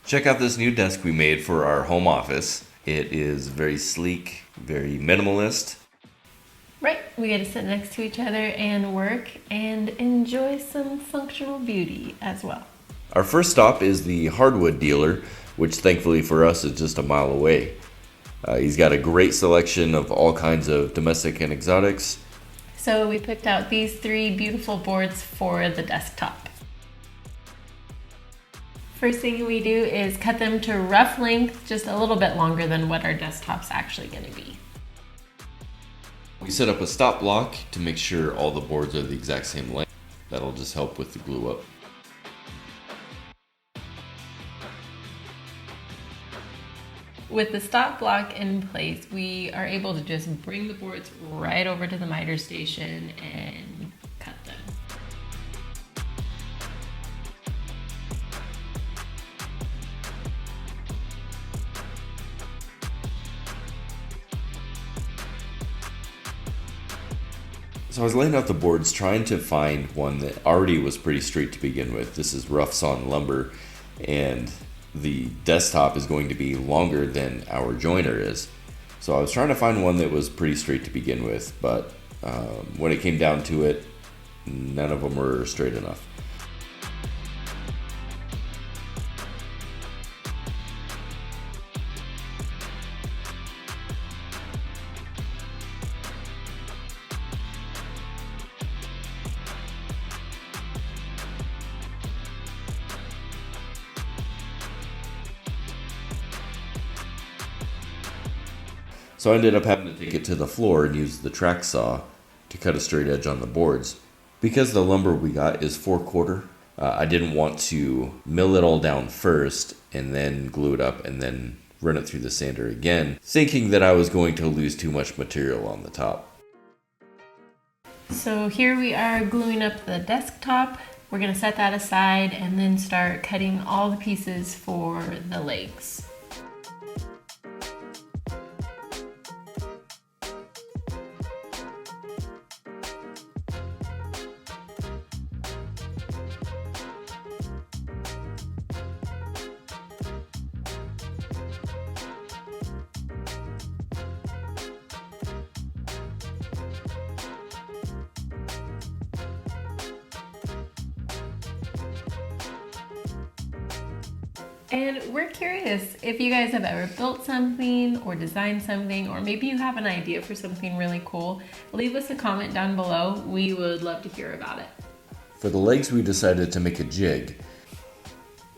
Check out this new desk we made for our home office. It is very sleek, very minimalist. Right, we get to sit next to each other and work and enjoy some functional beauty as well. Our first stop is the hardwood dealer, which thankfully for us is just a mile away. He's got a great selection of all kinds of domestic and exotics. So we picked out these 3 beautiful boards for the desktop. First thing we do is cut them to rough length, just a little bit longer than what our desktop's actually going to be. We set up a stop block to make sure all the boards are the exact same length. That'll just help with the glue up. With the stop block in place, we are able to just bring the boards right over to the miter station and cut them. So I was laying out the boards trying to find one that already was pretty straight to begin with. This is rough sawn lumber, and the desktop is going to be longer than our joiner is. So I was trying to find one that was pretty straight to begin with, but when it came down to it, none of them were straight enough. So I ended up having to take it to the floor and use the track saw to cut a straight edge on the boards. Because the lumber we got is 4/4, I didn't want to mill it all down first and then glue it up and then run it through the sander again, thinking that I was going to lose too much material on the top. So here we are gluing up the desktop. We're going to set that aside and then start cutting all the pieces for the legs. And we're curious if you guys have ever built something or designed something, or maybe you have an idea for something really cool. Leave us a comment down below. We would love to hear about it. For the legs, we decided to make a jig.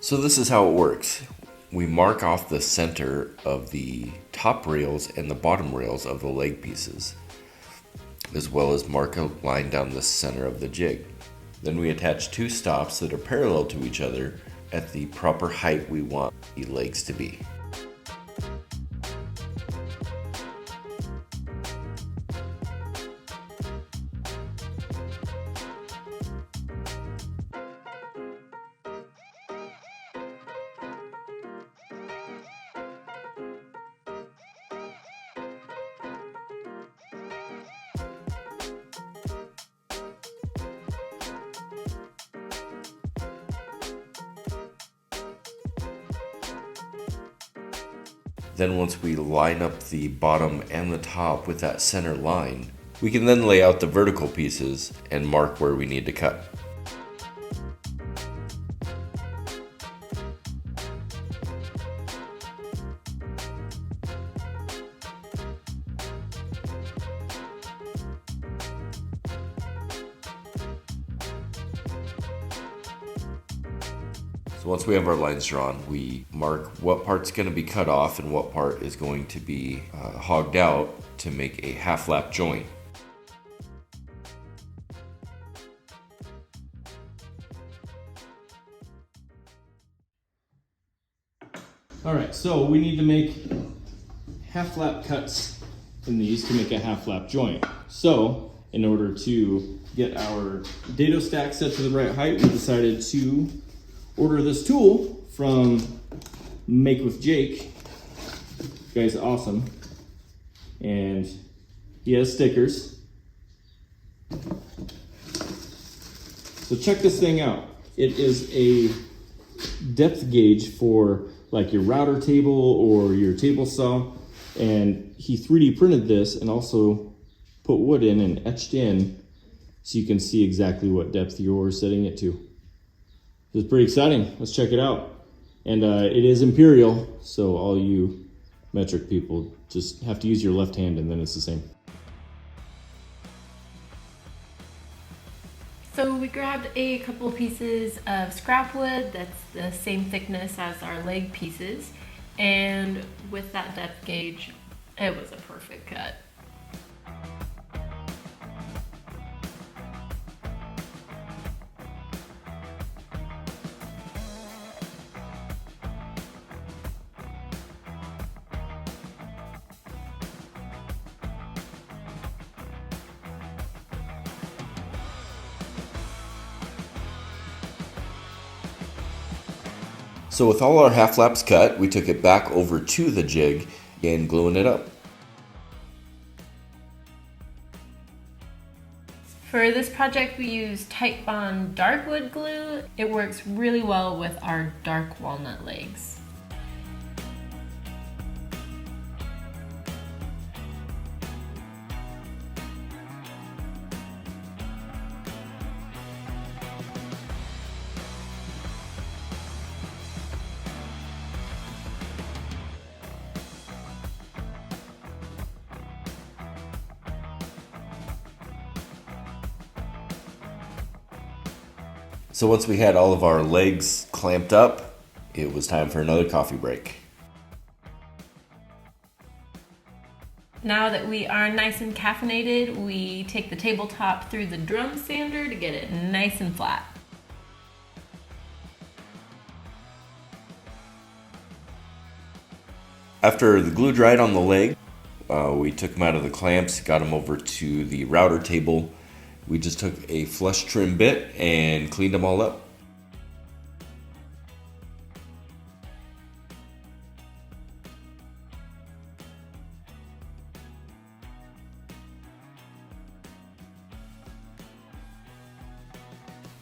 So this is how it works. We mark off the center of the top rails and the bottom rails of the leg pieces, as well as mark a line down the center of the jig. Then we attach 2 stops that are parallel to each other at the proper height we want the legs to be. Then once we line up the bottom and the top with that center line, we can then lay out the vertical pieces and mark where we need to cut. So once we have our lines drawn, we mark what part's going to be cut off and what part is going to be hogged out to make a half lap joint. All right, so we need to make half lap cuts in these to make a half lap joint. So in order to get our dado stack set to the right height, we decided to order this tool from Make with Jake. This guy's awesome. And he has stickers. So check this thing out. It is a depth gauge for like your router table or your table saw. And he 3D printed this and also put wood in and etched in so you can see exactly what depth you're setting it to. This is pretty exciting. Let's check it out. And it is imperial, so all you metric people just have to use your left hand and then it's the same. So we grabbed a couple of pieces of scrap wood that's the same thickness as our leg pieces, and with that depth gauge, it was a perfect cut. So with all our half laps cut, we took it back over to the jig and gluing it up. For this project, we used Type Bond dark wood glue. It works really well with our dark walnut legs. So once we had all of our legs clamped up, it was time for another coffee break. Now that we are nice and caffeinated, we take the tabletop through the drum sander to get it nice and flat. After the glue dried on the leg, we took them out of the clamps, got them over to the router table. We just took a flush trim bit and cleaned them all up.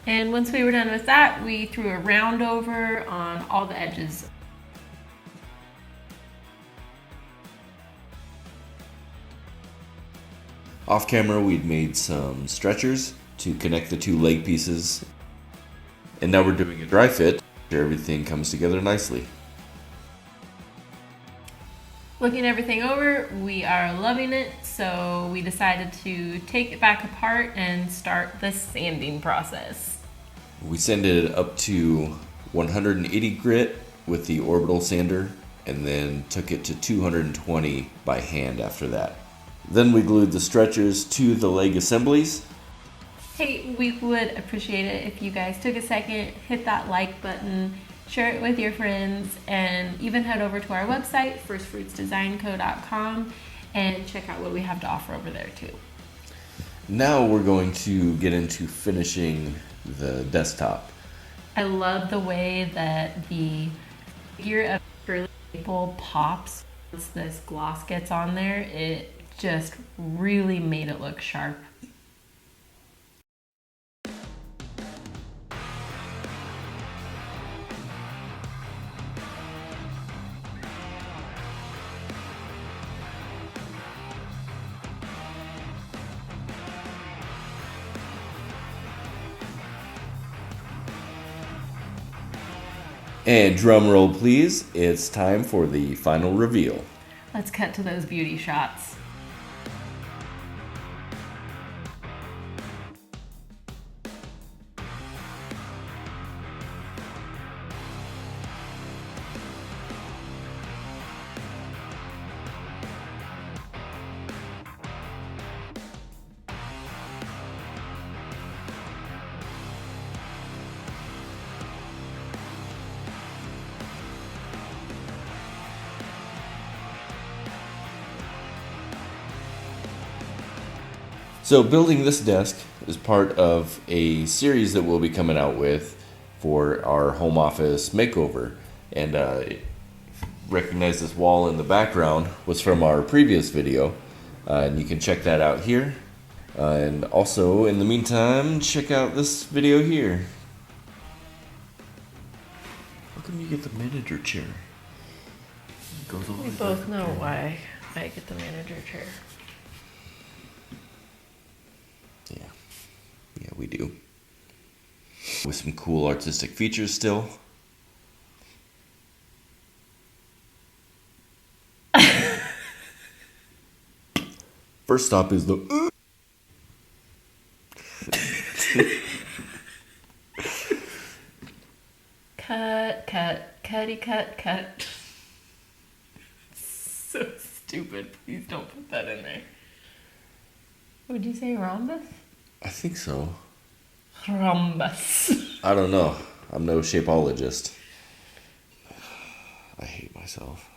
And once we were done with that, we threw a round over on all the edges. Off camera, we'd made some stretchers to connect the two leg pieces. And now we're doing a dry fit. Everything comes together nicely. Looking everything over, we are loving it, so we decided to take it back apart and start the sanding process. We sanded it up to 180 grit with the orbital sander and then took it to 220 by hand after that. Then we glued the stretchers to the leg assemblies. Hey, we would appreciate it if you guys took a second, hit that like button, share it with your friends, and even head over to our website, firstfruitsdesignco.com, and check out what we have to offer over there too. Now we're going to get into finishing the desktop. I love the way that the figure of Shirley Maple pops once this gloss gets on there. It just really made it look sharp. And drum roll please, it's time for the final reveal. Let's cut to those beauty shots. So building this desk is part of a series that we'll be coming out with for our home office makeover. And recognize this wall in the background was from our previous video. And you can check that out here. And also, in the meantime, check out this video here. come you get the manager chair? It goes all We the way both back know there. why I get the manager chair. Yeah. Yeah, we do. With some cool artistic features still. First stop is the. Cut. So stupid. Please don't put that in there. Would you say rhombus? I think so. Rhombus. I don't know. I'm no shapeologist. I hate myself.